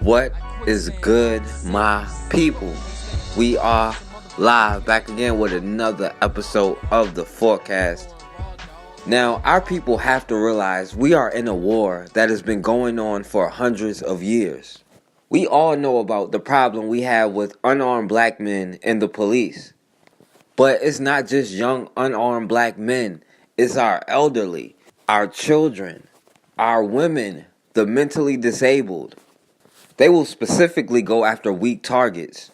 What is good, my people? We are live back again with another episode of The Forecast. Now, our people have to realize we are in a war that has been going on for hundreds of years. We all know about the problem we have with unarmed black men and the police. But it's not just young unarmed black men. It's our elderly, our children, our women, the mentally disabled. They will specifically go after weak targets.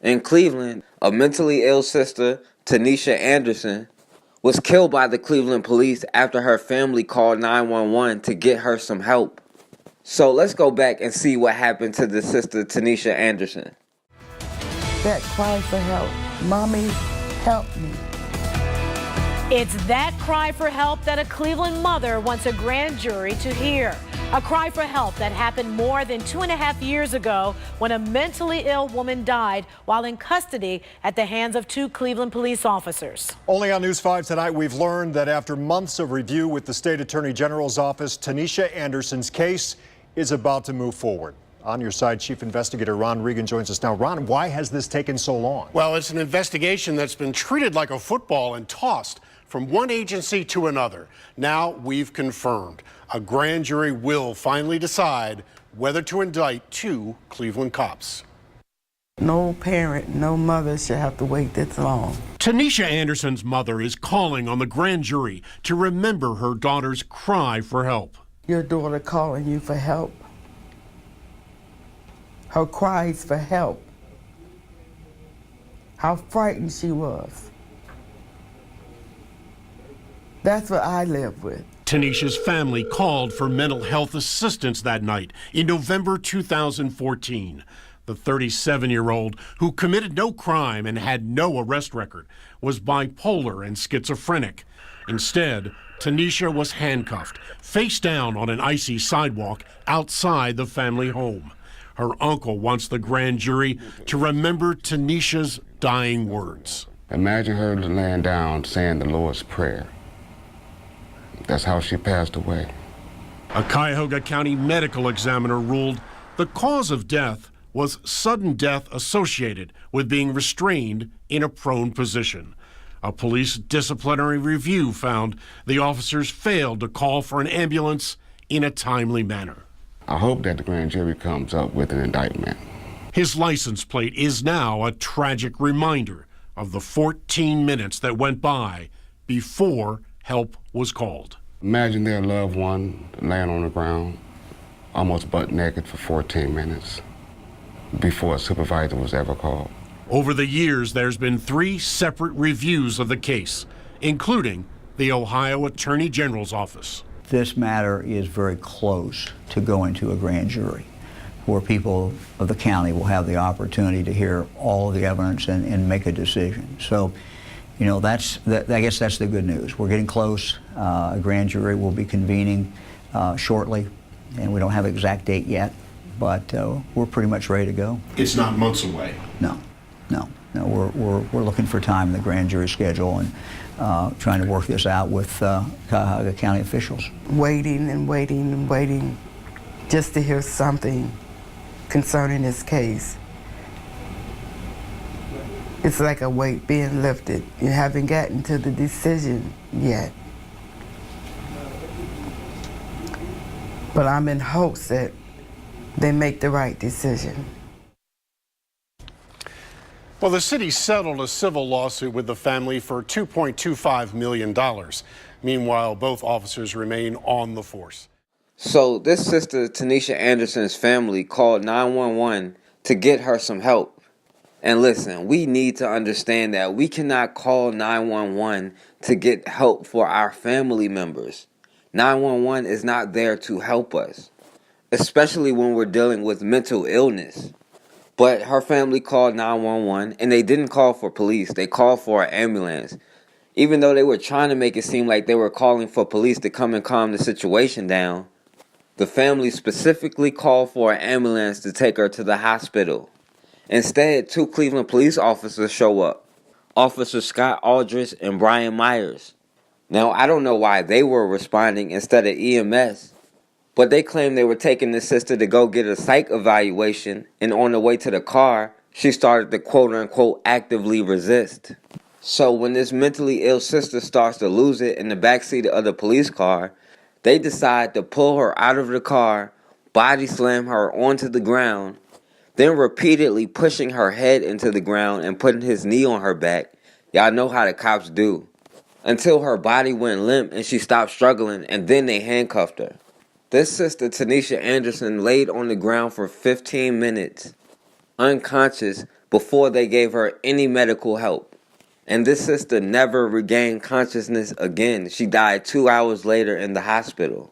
In Cleveland, a mentally ill sister, Tanisha Anderson, was killed by the Cleveland police after her family called 911 to get her some help. So let's go back and see what happened to the sister, Tanisha Anderson. That cry for help. Mommy, help me. It's that cry for help that a Cleveland mother wants a grand jury to hear. A cry for help that happened more than 2.5 years ago when a mentally ill woman died while in custody at the hands of 2 Cleveland police officers. Only on News 5 tonight, we've learned that after months of review with the State Attorney General's office, Tanisha Anderson's case is about to move forward. On your side, Chief Investigator Ron Regan joins us now. Ron, why has this taken so long? Well, it's an investigation that's been treated like a football and tossed from one agency to another. Now we've confirmed a grand jury will finally decide whether to indict 2 Cleveland cops. No parent, no mother should have to wait this long. Tanisha Anderson's mother is calling on the grand jury to remember her daughter's cry for help. Your daughter calling you for help. Her cries for help. How frightened she was. That's what I live with. Tanisha's family called for mental health assistance that night in November 2014. The 37-year-old, who committed no crime and had no arrest record, was bipolar and schizophrenic. Instead, Tanisha was handcuffed, face down on an icy sidewalk outside the family home. Her uncle wants the grand jury to remember Tanisha's dying words. Imagine her laying down saying the Lord's Prayer. That's how she passed away. A Cuyahoga County medical examiner ruled the cause of death was sudden death associated with being restrained in a prone position. A police disciplinary review found the officers failed to call for an ambulance in a timely manner. I hope that the grand jury comes up with an indictment. His license plate is now a tragic reminder of the 14 minutes that went by before help was called. Imagine their loved one laying on the ground, almost butt naked for 14 minutes before a supervisor was ever called. Over the years, there's been 3 separate reviews of the case, including the Ohio Attorney General's office. This matter is very close to going to a grand jury, where people of the county will have the opportunity to hear all of the evidence and make a decision. So, you know, I guess that's the good news. We're getting close. A grand jury will be convening shortly, and we don't have an exact date yet, but we're pretty much ready to go. It's not months away. No. We're looking for time in the grand jury schedule and trying to work this out with Cuyahoga County officials. Waiting and waiting and waiting just to hear something concerning this case. It's like a weight being lifted. You haven't gotten to the decision yet. But I'm in hopes that they make the right decision. Well, the city settled a civil lawsuit with the family for $2.25 million. Meanwhile, both officers remain on the force. So this sister, Tanisha Anderson's family, called 911 to get her some help. And listen, we need to understand that we cannot call 911 to get help for our family members. 911 is not there to help us, especially when we're dealing with mental illness. But her family called 911, and they didn't call for police. They called for an ambulance. Even though they were trying to make it seem like they were calling for police to come and calm the situation down, the family specifically called for an ambulance to take her to the hospital. Instead, 2 Cleveland police officers show up, Officers Scott Aldridge and Bryan Myers. Now, I don't know why they were responding instead of EMS, But they claimed they were taking the sister to go get a psych evaluation, and on the way to the car, she started to quote-unquote actively resist. So when this mentally ill sister starts to lose it in the backseat of the police car, they decide to pull her out of the car, body slam her onto the ground, then repeatedly pushing her head into the ground and putting his knee on her back. Y'all know how the cops do. Until her body went limp and she stopped struggling, and then they handcuffed her. This sister, Tanisha Anderson, laid on the ground for 15 minutes, unconscious, before they gave her any medical help. And this sister never regained consciousness again. She died 2 hours later in the hospital.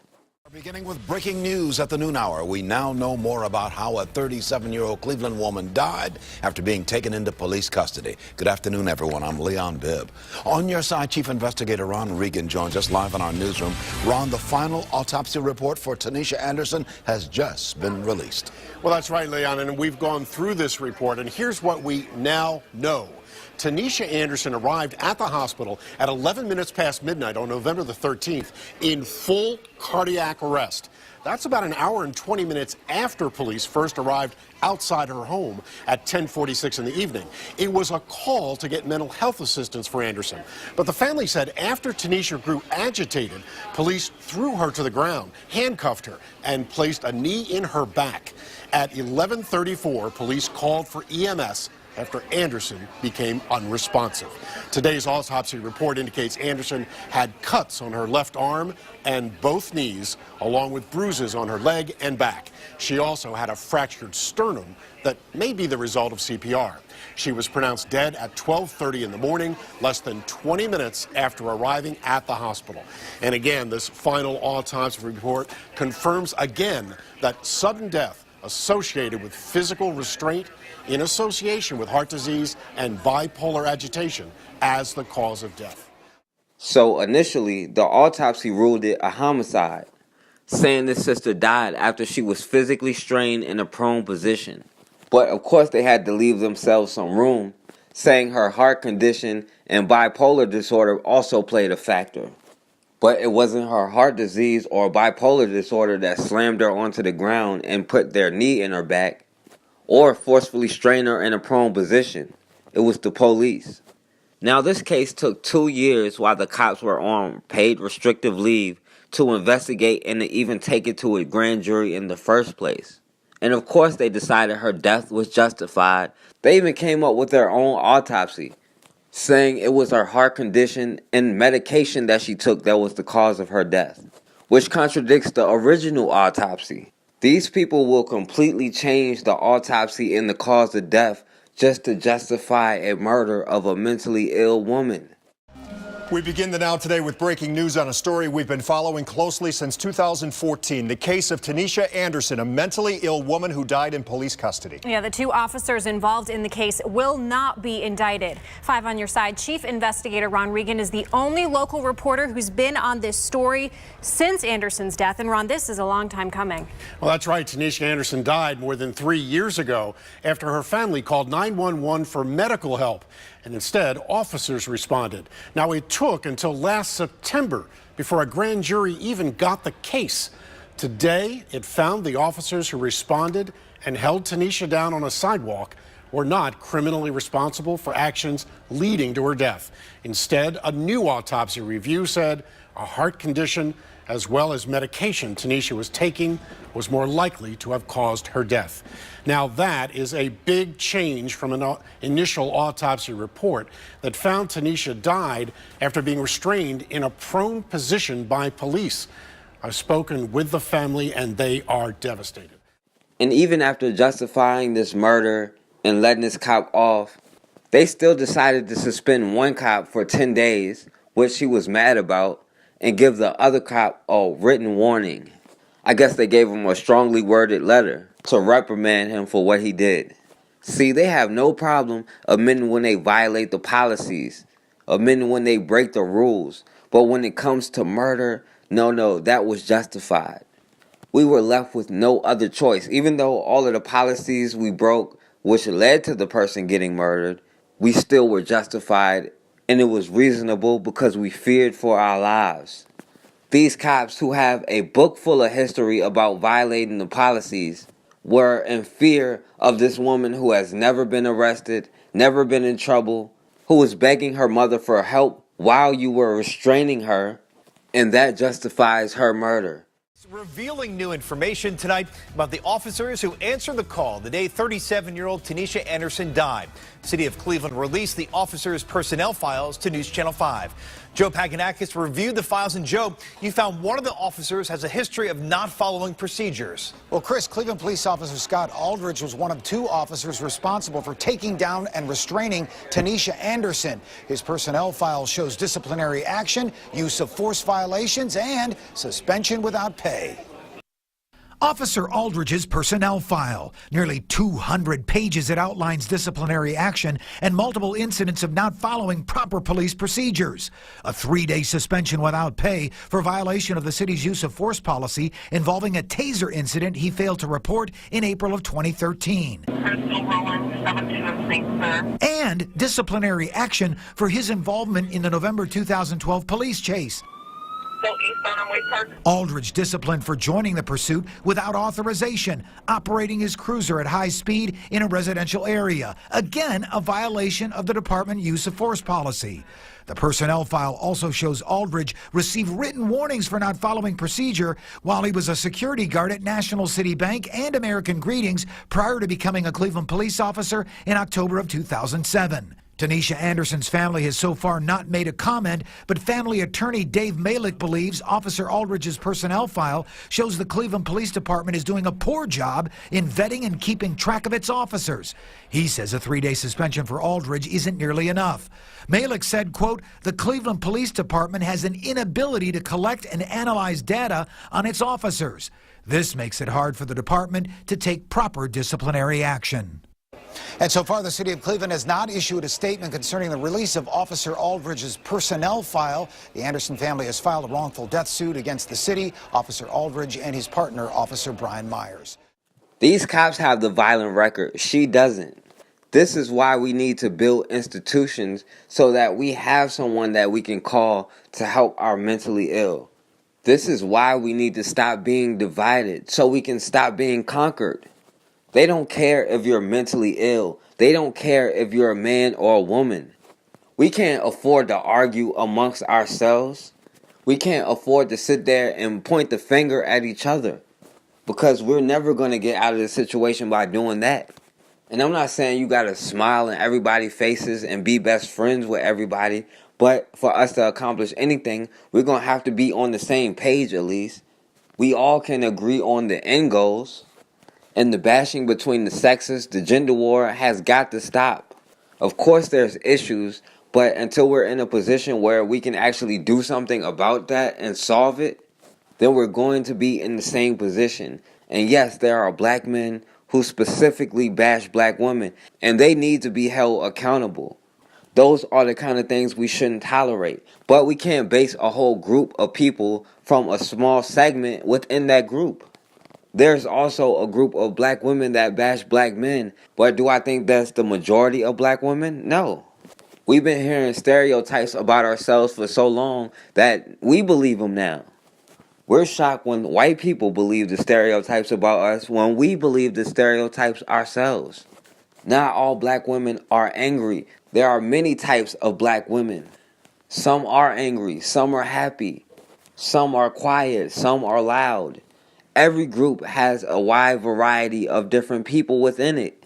Beginning with breaking news at the noon hour, we now know more about how a 37-year-old Cleveland woman died after being taken into police custody. Good afternoon, everyone. I'm Leon Bibb. On your side, Chief Investigator Ron Regan joins us live in our newsroom. Ron, the final autopsy report for Tanisha Anderson has just been released. Well, that's right, Leon, and we've gone through this report, and here's what we now know. Tanisha Anderson arrived at the hospital at 11 minutes past midnight on November the 13th in full cardiac arrest. That's about an hour and 20 minutes after police first arrived outside her home at 10:46 in the evening. It was a call to get mental health assistance for Anderson. But the family said after Tanisha grew agitated, police threw her to the ground, handcuffed her, and placed a knee in her back. At 11:34, police called for EMS after Anderson became unresponsive. Today's autopsy report indicates Anderson had cuts on her left arm and both knees, along with bruises on her leg and back. She also had a fractured sternum that may be the result of CPR. She was pronounced dead at 12:30 in the morning, less than 20 minutes after arriving at the hospital. And again, this final autopsy report confirms again that sudden death associated with physical restraint in association with heart disease and bipolar agitation as the cause of death. So initially, the autopsy ruled it a homicide, saying this sister died after she was physically strained in a prone position. But of course they had to leave themselves some room, saying her heart condition and bipolar disorder also played a factor. But it wasn't her heart disease or bipolar disorder that slammed her onto the ground and put their knee in her back, or forcefully strain her in a prone position. It was the police. Now, this case took 2 years while the cops were on paid restrictive leave to investigate and to even take it to a grand jury in the first place. And of course, they decided her death was justified. They even came up with their own autopsy, saying it was her heart condition and medication that she took that was the cause of her death, which contradicts the original autopsy. These people will completely change the autopsy and the cause of death just to justify a murder of a mentally ill woman. We begin the Now Today with breaking news on a story we've been following closely since 2014. The case of Tanisha Anderson, a mentally ill woman who died in police custody. Yeah, the 2 officers involved in the case will not be indicted. 5 on your side, Chief Investigator Ron Regan is the only local reporter who's been on this story since Anderson's death. And Ron, this is a long time coming. Well, that's right. Tanisha Anderson died more than 3 years ago after her family called 911 for medical help. And instead, officers responded. Now, it took until last September before a grand jury even got the case. Today, it found the officers who responded and held Tanisha down on a sidewalk were not criminally responsible for actions leading to her death. Instead, a new autopsy review said a heart condition as well as medication Tanisha was taking was more likely to have caused her death. Now, that is a big change from an initial autopsy report that found Tanisha died after being restrained in a prone position by police. I've spoken with the family, and they are devastated. And even after justifying this murder and letting this cop off, they still decided to suspend one cop for 10 days, which he was mad about, and give the other cop a written warning. I guess they gave him a strongly worded letter to reprimand him for what he did. See, they have no problem admitting when they violate the policies, admitting when they break the rules. But when it comes to murder, no, that was justified. We were left with no other choice. Even though all of the policies we broke, which led to the person getting murdered, we still were justified, and it was reasonable because we feared for our lives. These cops who have a book full of history about violating the policies were in fear of this woman who has never been arrested, never been in trouble, who was begging her mother for help while you were restraining her, and that justifies her murder. Revealing new information tonight about the officers who answered the call the day 37-year-old Tanisha Anderson died. City of Cleveland released the officers' personnel files to News Channel 5. Joe Paganakis reviewed the files, and Joe, you found one of the officers has a history of not following procedures. Well, Chris, Cleveland police officer Scott Aldridge was one of 2 officers responsible for taking down and restraining Tanisha Anderson. His personnel file shows disciplinary action, use of force violations, and suspension without pay. Officer Aldridge's personnel file. Nearly 200 pages. It outlines disciplinary action and multiple incidents of not following proper police procedures. A 3-day suspension without pay for violation of the city's use of force policy involving a taser incident he failed to report in April of 2013. And disciplinary action for his involvement in the November 2012 police chase. Aldridge disciplined for joining the pursuit without authorization, operating his cruiser at high speed in a residential area. Again, a violation of the department use of force policy. The personnel file also shows Aldridge received written warnings for not following procedure while he was a security guard at National City Bank and American Greetings prior to becoming a Cleveland police officer in October of 2007. Tanisha Anderson's family has so far not made a comment, but family attorney Dave Malick believes Officer Aldridge's personnel file shows the Cleveland Police Department is doing a poor job in vetting and keeping track of its officers. He says a 3-day suspension for Aldridge isn't nearly enough. Malick said, quote, "The Cleveland Police Department has an inability to collect and analyze data on its officers. This makes it hard for the department to take proper disciplinary action." And so far, the city of Cleveland has not issued a statement concerning the release of Officer Aldridge's personnel file. The Anderson family has filed a wrongful death suit against the city, Officer Aldridge, and his partner, Officer Bryan Myers. These cops have the violent record. She doesn't. This is why we need to build institutions so that we have someone that we can call to help our mentally ill. This is why we need to stop being divided so we can stop being conquered. They don't care if you're mentally ill. They don't care if you're a man or a woman. We can't afford to argue amongst ourselves. We can't afford to sit there and point the finger at each other because we're never going to get out of this situation by doing that. And I'm not saying you got to smile in everybody's faces and be best friends with everybody, but for us to accomplish anything, we're going to have to be on the same page at least. We all can agree on the end goals. And the bashing between the sexes, the gender war, has got to stop. Of course there's issues, but until we're in a position where we can actually do something about that and solve it, then we're going to be in the same position. And yes, there are black men who specifically bash black women, and they need to be held accountable. Those are the kind of things we shouldn't tolerate. But we can't base a whole group of people from a small segment within that group. There's also a group of black women that bash black men, but do I think that's the majority of black women? No. We've been hearing stereotypes about ourselves for so long that we believe them now. We're shocked when white people believe the stereotypes about us when we believe the stereotypes ourselves. Not all black women are angry. There are many types of black women. Some are angry, some are happy, some are quiet, some are loud. Every group has a wide variety of different people within it.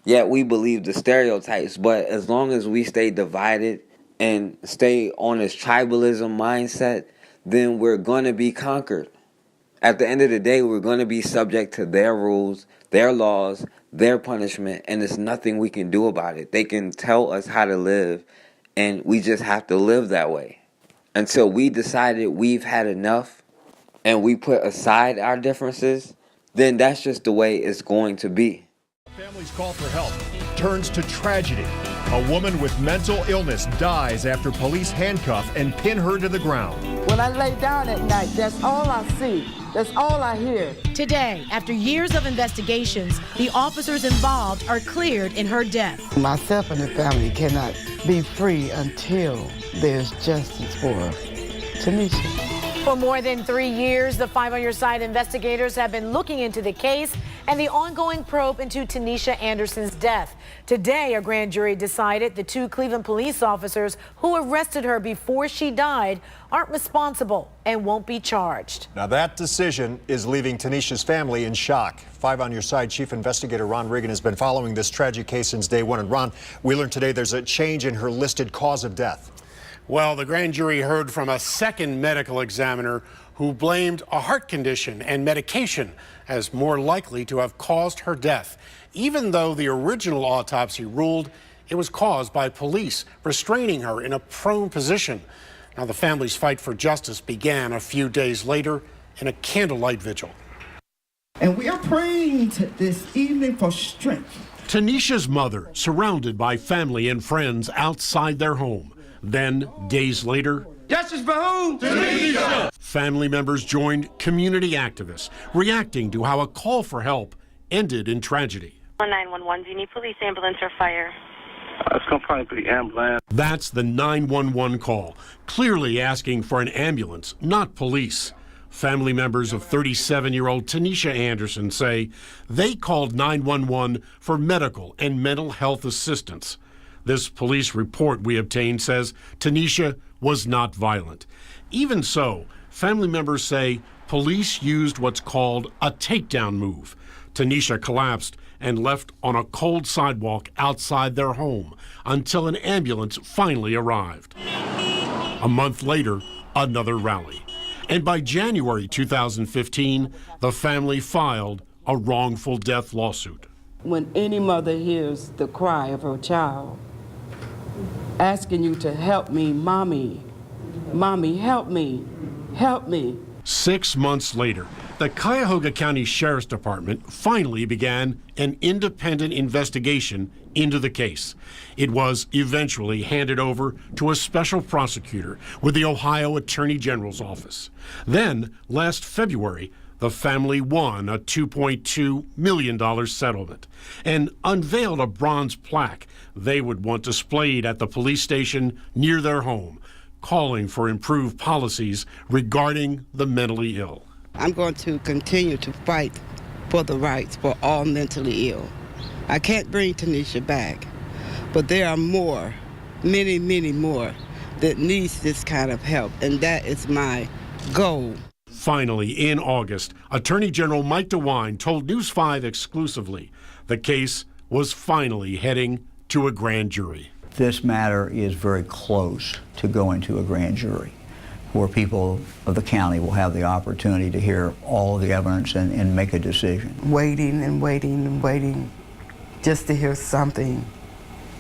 Yet we believe the stereotypes, but as long as we stay divided and stay on this tribalism mindset, then we're going to be conquered. At the end of the day, we're going to be subject to their rules, their laws, their punishment, and there's nothing we can do about it. They can tell us how to live, and we just have to live that way. Until we decided we've had enough, and we put aside our differences, then that's just the way it's going to be. Family's call for help turns to tragedy. A woman with mental illness dies after police handcuff and pin her to the ground. When I lay down at night, that's all I see. That's all I hear. Today, after years of investigations, the officers involved are cleared in her death. Myself and the family cannot be free until there's justice for Tanisha. For more than 3 years, the Five on Your Side investigators have been looking into the case and the ongoing probe into Tanisha Anderson's death. Today, a grand jury decided the 2 Cleveland police officers who arrested her before she died aren't responsible and won't be charged. Now that decision is leaving Tanisha's family in shock. Five on Your Side Chief Investigator Ron Regan has been following this tragic case since day one. And Ron, we learned today there's a change in her listed cause of death. Well, the grand jury heard from a second medical examiner who blamed a heart condition and medication as more likely to have caused her death, even though the original autopsy ruled it was caused by police restraining her in a prone position. Now, the family's fight for justice began a few days later in a candlelight vigil. And we are praying this evening for strength. Tanisha's mother, surrounded by family and friends outside their home. Then, days later, Justice for whom? Tanisha! Family members joined community activists, reacting to how a call for help ended in tragedy. 911, do you need police, ambulance, or fire? It's going to probably be ambulance. That's the 911 call, clearly asking for an ambulance, not police. Family members of 37-year-old Tanisha Anderson say they called 911 for medical and mental health assistance. This police report we obtained says Tanisha was not violent. Even so, family members say police used what's called a takedown move. Tanisha collapsed and left on a cold sidewalk outside their home until an ambulance finally arrived. A month later, another rally. And by January 2015, the family filed a wrongful death lawsuit. When any mother hears the cry of her child, asking you to help me, mommy, mommy, help me, help me. 6 months later, the Cuyahoga County Sheriff's Department finally began an independent investigation into the case. It was eventually handed over to a special prosecutor with the Ohio Attorney General's office. Then, last February, the family won a $2.2 million settlement and unveiled a bronze plaque they would want displayed at the police station near their home, calling for improved policies regarding the mentally ill. I'm going to continue to fight for the rights for all mentally ill. I can't bring Tanisha back, but there are more, many, many more that needs this kind of help, and that is my goal. Finally, in August, Attorney General Mike DeWine told News 5 exclusively the case was finally heading to a grand jury. This matter is very close to going to a grand jury, where people of the county will have the opportunity to hear all of the evidence and make a decision. Waiting and waiting and waiting just to hear something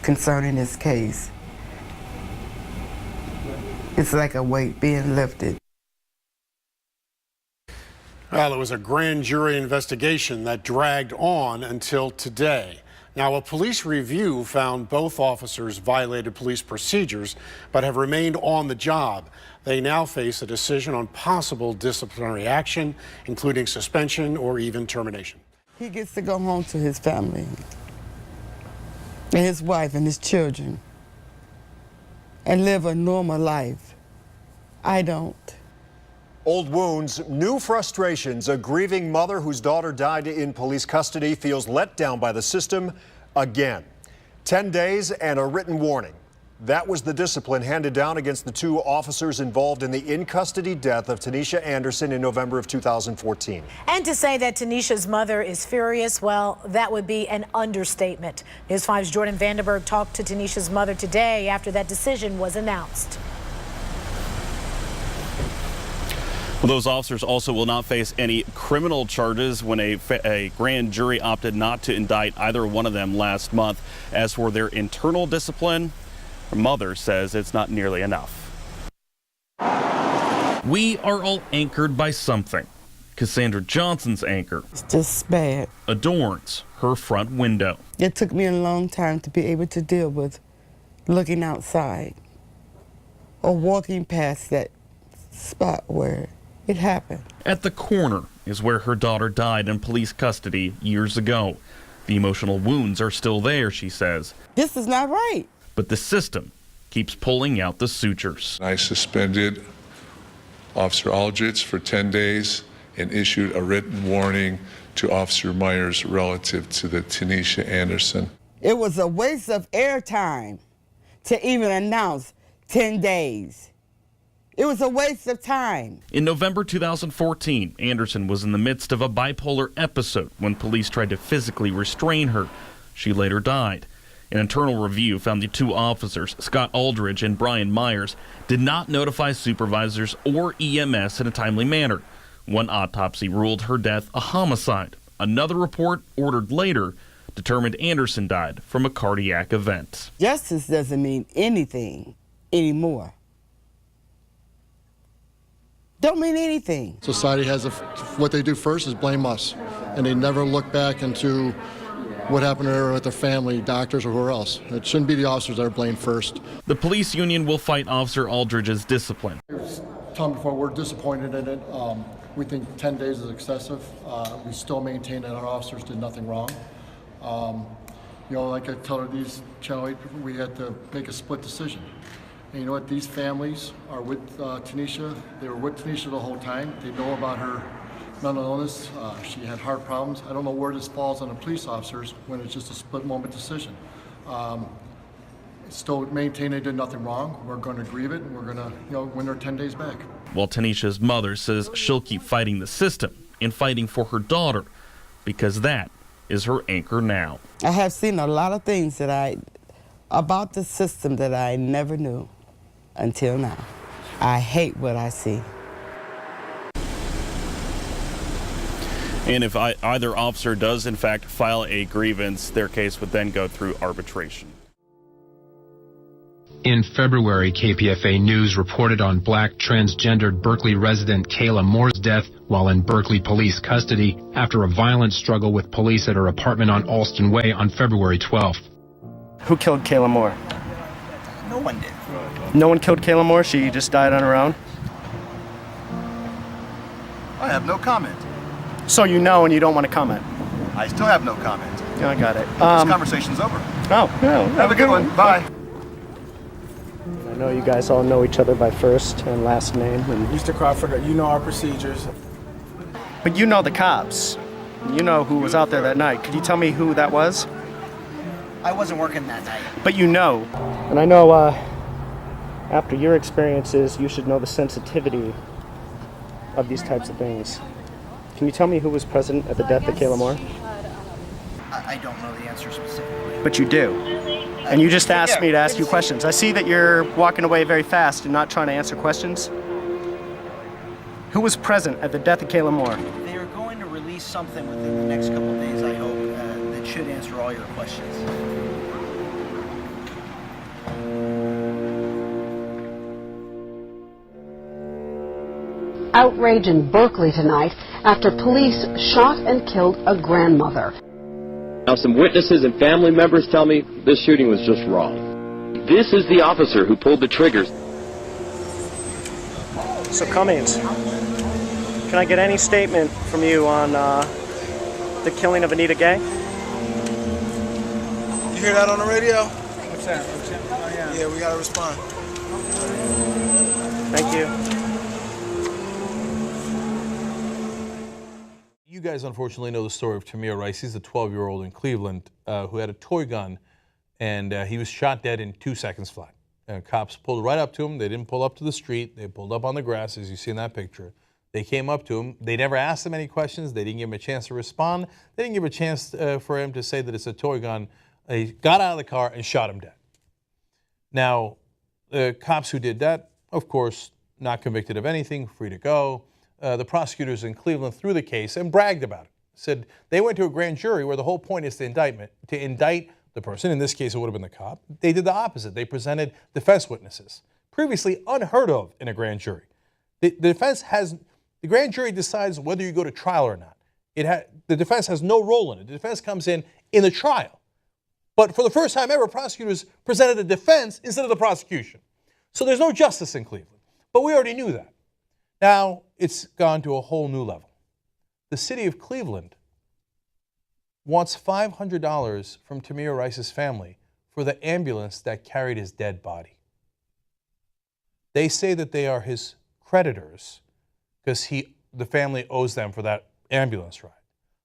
concerning this case. It's like a weight being lifted. Well, it was a grand jury investigation that dragged on until today. Now, a police review found both officers violated police procedures but have remained on the job. They now face a decision on possible disciplinary action, including suspension or even termination. He gets to go home to his family and his wife and his children and live a normal life. I don't. Old wounds, new frustrations. A grieving mother whose daughter died in police custody feels let down by the system again. 10 days and a written warning. That was the discipline handed down against the 2 officers involved in the in-custody death of Tanisha Anderson in November of 2014. And to say that Tanisha's mother is furious, well, that would be an understatement. News 5's Jordan Vandenberg talked to Tanisha's mother today after that decision was announced. Well, those officers also will not face any criminal charges when a grand jury opted not to indict either one of them last month. As for their internal discipline, her mother says it's not nearly enough. We are all anchored by something. Cassandra Johnson's anchor It's just bad. adorns her front window. It took me a long time to be able to deal with looking outside or walking past that spot where it happened. At the corner is where her daughter died in police custody years ago. The emotional wounds are still there, she says. This is not right. But the system keeps pulling out the sutures. I suspended Officer Aldridge for 10 days and issued a written warning to Officer Myers relative to the Tanisha Anderson. It was a waste of airtime to even announce 10 days. It was a waste of time. In November 2014, Anderson was in the midst of a bipolar episode when police tried to physically restrain her. She later died. An internal review found the two officers, Scott Aldridge and Bryan Myers, did not notify supervisors or EMS in a timely manner. One autopsy ruled her death a homicide. Another report, ordered later, determined Anderson died from a cardiac event. Justice doesn't mean anything anymore. Don't mean anything. Society has what they do first is blame us, and they never look back into what happened to her with their family, doctors, or whoever else. It shouldn't be the officers that are blamed first. The police union will fight Officer Aldridge's discipline. Tom, before, we're disappointed in it. We think 10 days is excessive. We still maintain that our officers did nothing wrong. Like I tell these Channel 8 people, we had to make a split decision. And you know what? These families are with Tanisha. They were with Tanisha the whole time. They know about her mental illness. She had heart problems. I don't know where this falls on the police officers when it's just a split moment decision. Still maintain they did nothing wrong. We're going to grieve it, and we're going to win their 10 days back. While Tanisha's mother says she'll keep fighting the system and fighting for her daughter because that is her anchor now. I have seen a lot of things about the system that I never knew until now. I hate what I see. And if either officer does in fact file a grievance, their case would then go through arbitration. In February, KPFA News reported on black transgendered Berkeley resident Kayla Moore's death while in Berkeley police custody after a violent struggle with police at her apartment on Alston Way on February 12th. Who killed Kayla Moore? No one did. No one killed Kayla Moore? She just died on her own? I have no comment. So you know and you don't want to comment? I still have no comment. Yeah, I got it. This conversation's over. Oh, well, have a good one. Bye. I know you guys all know each other by first and last name. And Mr. Crawford, you know our procedures. But you know the cops. You know who was out there that night. Could you tell me who that was? I wasn't working that night. But you know. And I know after your experiences, you should know the sensitivity of these types of things. Can you tell me who was present at the death of Kayla Moore? I don't know the answer specifically. But you do. And you just asked me to ask you questions. I see that you're walking away very fast and not trying to answer questions. Who was present at the death of Kayla Moore? They are going to release something within the next couple of days, I hope, that should answer all your questions. Outrage in Berkeley tonight after police shot and killed a grandmother. Now, some witnesses and family members tell me this shooting was just wrong. This is the officer who pulled the triggers. So Cummings, can I get any statement from you on the killing of Anita Gay? You hear that on the radio? What's that? Oh, yeah. Yeah, we gotta respond. Thank you. You guys unfortunately know the story of Tamir Rice. He's a 12-year-old in Cleveland who had a toy gun, and he was shot dead in 2 seconds flat. Cops pulled right up to him. They didn't pull up to the street. They pulled up on the grass, as you see in that picture. They came up to him. They never asked him any questions. They didn't give him a chance to respond. They didn't give a chance for him to say that it's a toy gun. They got out of the car and shot him dead. Now, the cops who did that, of course, not convicted of anything, free to go. The prosecutors in Cleveland threw the case and bragged about it. Said they went to a grand jury where the whole point is to indict the person. In this case, it would have been the cop. They did the opposite. They presented defense witnesses, previously unheard of in a grand jury. The grand jury decides whether you go to trial or not. The defense has no role in it. The defense comes in the trial. But for the first time ever, prosecutors presented a defense instead of the prosecution. So there's no justice in Cleveland. But we already knew that. Now it's gone to a whole new level. The city of Cleveland wants $500 from Tamir Rice's family for the ambulance that carried his dead body. They say that they are his creditors because the family owes them for that ambulance ride.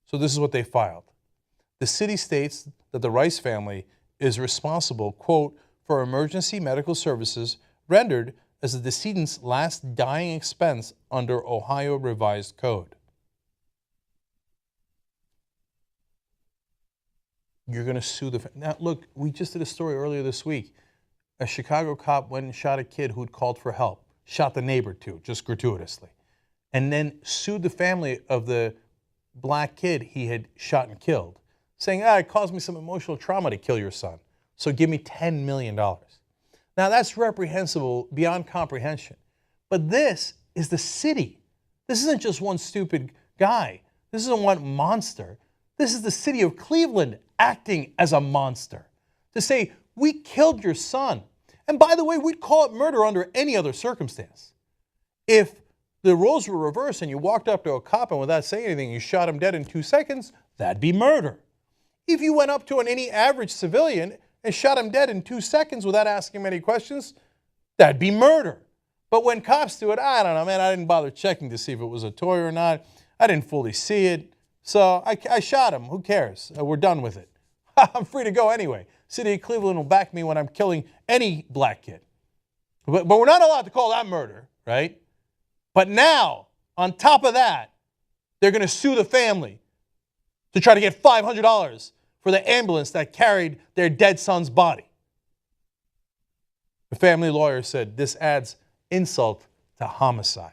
So this is what they filed. The city states that the Rice family is responsible, quote, for emergency medical services rendered as the decedent's last dying expense under Ohio Revised Code. You're going to sue the... Now, look, we just did a story earlier this week. A Chicago cop went and shot a kid who'd called for help, shot the neighbor too, just gratuitously, and then sued the family of the black kid he had shot and killed, saying, it caused me some emotional trauma to kill your son, so give me $10 million. Now, that's reprehensible beyond comprehension. But this is the city. This isn't just one stupid guy. This isn't one monster. This is the city of Cleveland acting as a monster to say, we killed your son. And by the way, we'd call it murder under any other circumstance. If the roles were reversed and you walked up to a cop and without saying anything, you shot him dead in 2 seconds, that'd be murder. If you went up to any average civilian and shot him dead in 2 seconds without asking him any questions, that'd be murder. But when cops do it, I don't know, man, I didn't bother checking to see if it was a toy or not. I didn't fully see it. So I shot him. Who cares? We're done with it. I'm free to go anyway. City of Cleveland will back me when I'm killing any black kid. But we're not allowed to call that murder, right? But now, on top of that, they're going to sue the family to try to get $500 for the ambulance that carried their dead son's body. The family lawyer said this adds insult to homicide.